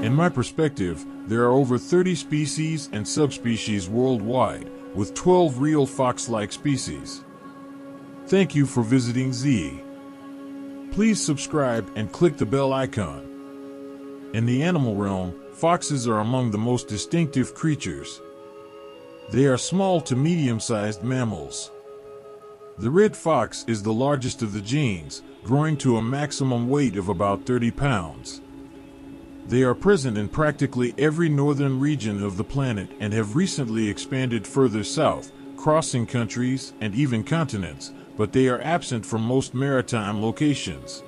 In my perspective, there are over 30 species and subspecies worldwide, with 12 real fox-like species. Thank you for visiting ZE. Please subscribe and click the bell icon. In the animal realm, foxes are among the most distinctive creatures. They are small to medium-sized mammals. The red fox is the largest of the genus, growing to a maximum weight of about 30 pounds. They are present in practically every northern region of the planet and have recently expanded further south, crossing countries and even continents, but they are absent from most maritime locations.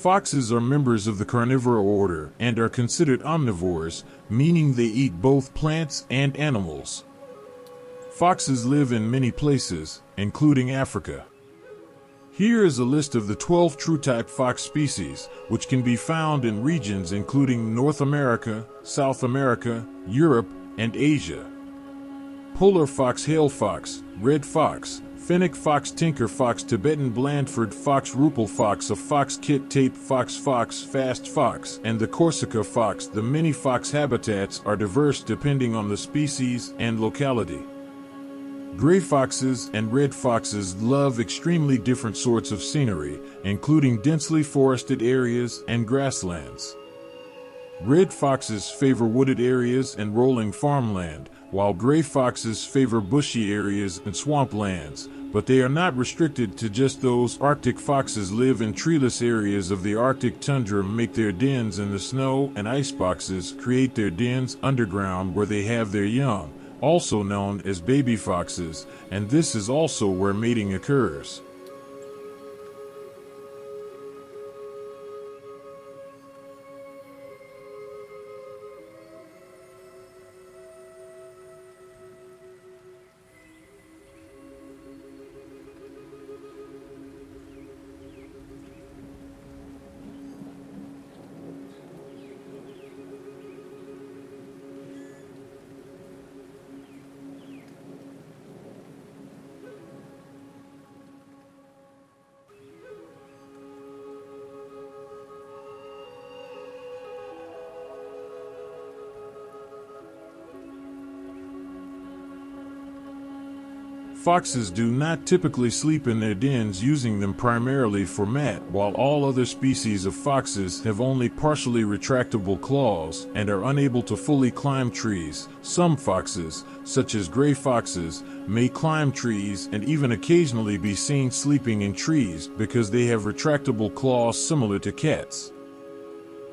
Foxes are members of the carnivore order and are considered omnivores, meaning they eat both plants and animals. Foxes live in many places, including Africa. Here is a list of the 12 true-type fox species, which can be found in regions including North America, South America, Europe, and Asia. Polar fox, hail fox, red fox, Fennec fox, tinker fox, Tibetan Blandford fox, Rupel fox, a fox, kit tape fox, fast fox, and the Corsica fox. The many fox habitats are diverse depending on the species and locality. Gray foxes and red foxes love extremely different sorts of scenery, including densely forested areas and grasslands. Red foxes favor wooded areas and rolling farmland, while gray foxes favor bushy areas and swamplands, but they are not restricted to just those. Arctic foxes live in treeless areas of the Arctic tundra, make their dens in the snow, and ice foxes create their dens underground where they have their young, also known as baby foxes, and this is also where mating occurs. Foxes do not typically sleep in their dens, using them primarily for mat, while all other species of foxes have only partially retractable claws and are unable to fully climb trees. Some foxes, such as gray foxes, may climb trees and even occasionally be seen sleeping in trees because they have retractable claws similar to cats.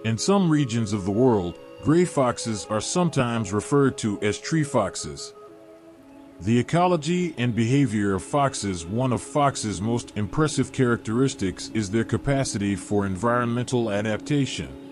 In some regions of the world, gray foxes are sometimes referred to as tree foxes. The ecology and behavior of foxes. One of foxes' most impressive characteristics is their capacity for environmental adaptation.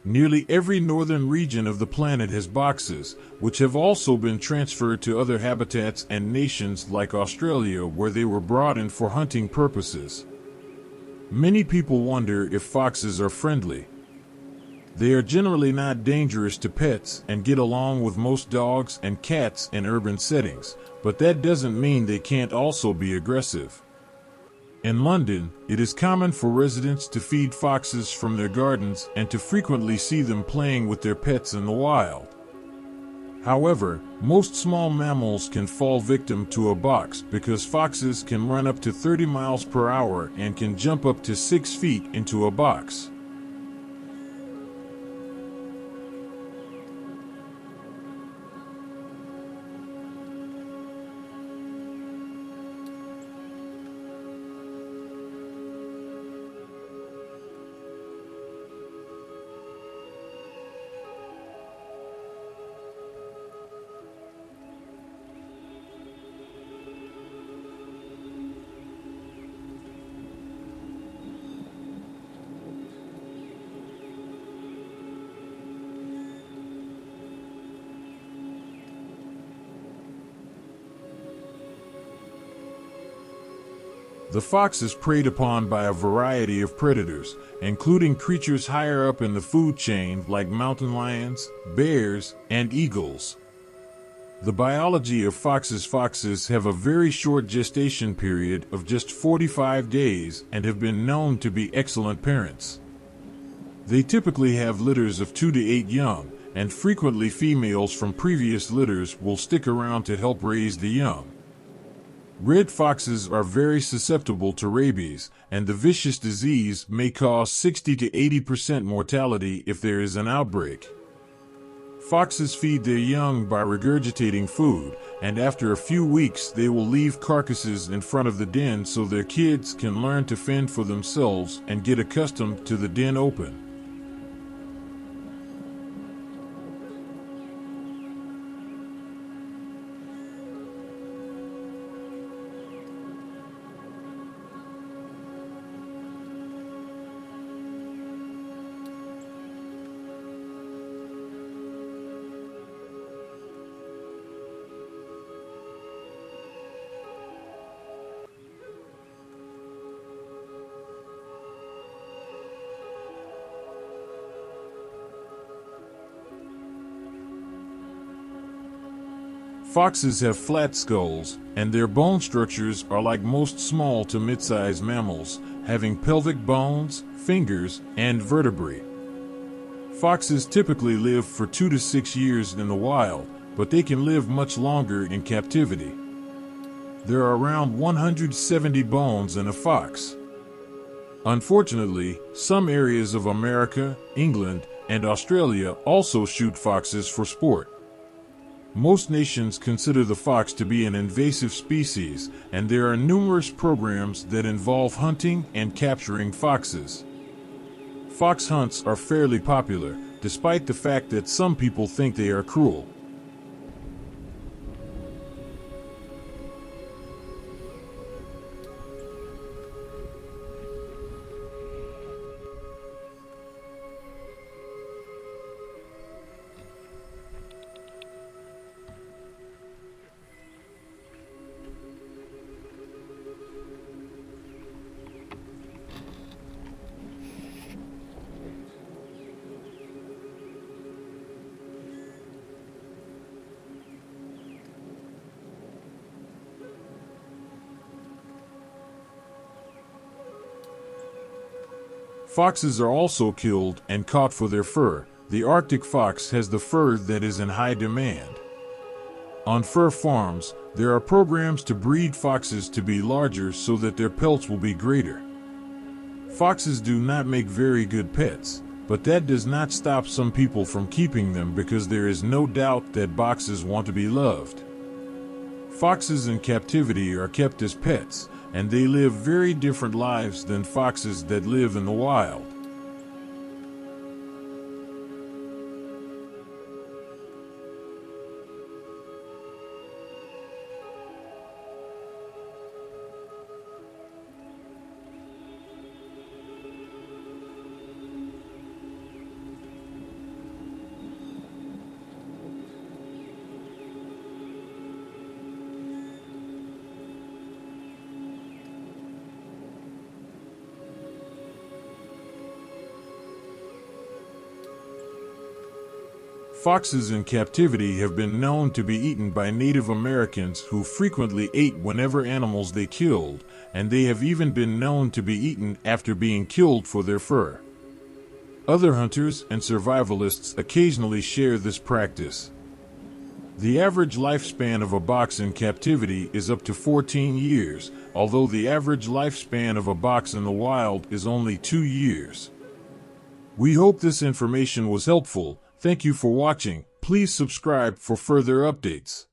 Nearly every northern region of the planet has foxes, which have also been transferred to other habitats and nations like Australia, where they were brought in for hunting purposes. Many people wonder if foxes are friendly. They are generally not dangerous to pets and get along with most dogs and cats in urban settings, but that doesn't mean they can't also be aggressive. In London, it is common for residents to feed foxes from their gardens and to frequently see them playing with their pets in the wild. However, most small mammals can fall victim to a fox because foxes can run up to 30 miles per hour and can jump up to 6 feet into a box. The fox is preyed upon by a variety of predators, including creatures higher up in the food chain like mountain lions, bears, and eagles. The biology of foxes have a very short gestation period of just 45 days and have been known to be excellent parents. They typically have litters of 2 to 8 young, and frequently females from previous litters will stick around to help raise the young. Red foxes are very susceptible to rabies, and the vicious disease may cause 60 to 80% mortality if there is an outbreak. Foxes feed their young by regurgitating food, and after a few weeks they will leave carcasses in front of the den so their kids can learn to fend for themselves and get accustomed to the den open. Foxes have flat skulls, and their bone structures are like most small to mid-sized mammals, having pelvic bones, fingers, and vertebrae. Foxes typically live for 2 to 6 years in the wild, but they can live much longer in captivity. There are around 170 bones in a fox. Unfortunately, some areas of America, England, and Australia also shoot foxes for sport. Most nations consider the fox to be an invasive species, and there are numerous programs that involve hunting and capturing foxes. Fox hunts are fairly popular, despite the fact that some people think they are cruel. Foxes are also killed and caught for their fur. The Arctic fox has the fur that is in high demand. On fur farms, there are programs to breed foxes to be larger so that their pelts will be greater. Foxes do not make very good pets, but that does not stop some people from keeping them because there is no doubt that foxes want to be loved. Foxes in captivity are kept as pets, and they live very different lives than foxes that live in the wild. Foxes in captivity have been known to be eaten by Native Americans who frequently ate whenever animals they killed, and they have even been known to be eaten after being killed for their fur. Other hunters and survivalists occasionally share this practice. The average lifespan of a fox in captivity is up to 14 years, although the average lifespan of a fox in the wild is only 2 years. We hope this information was helpful. Thank you for watching. Please subscribe for further updates.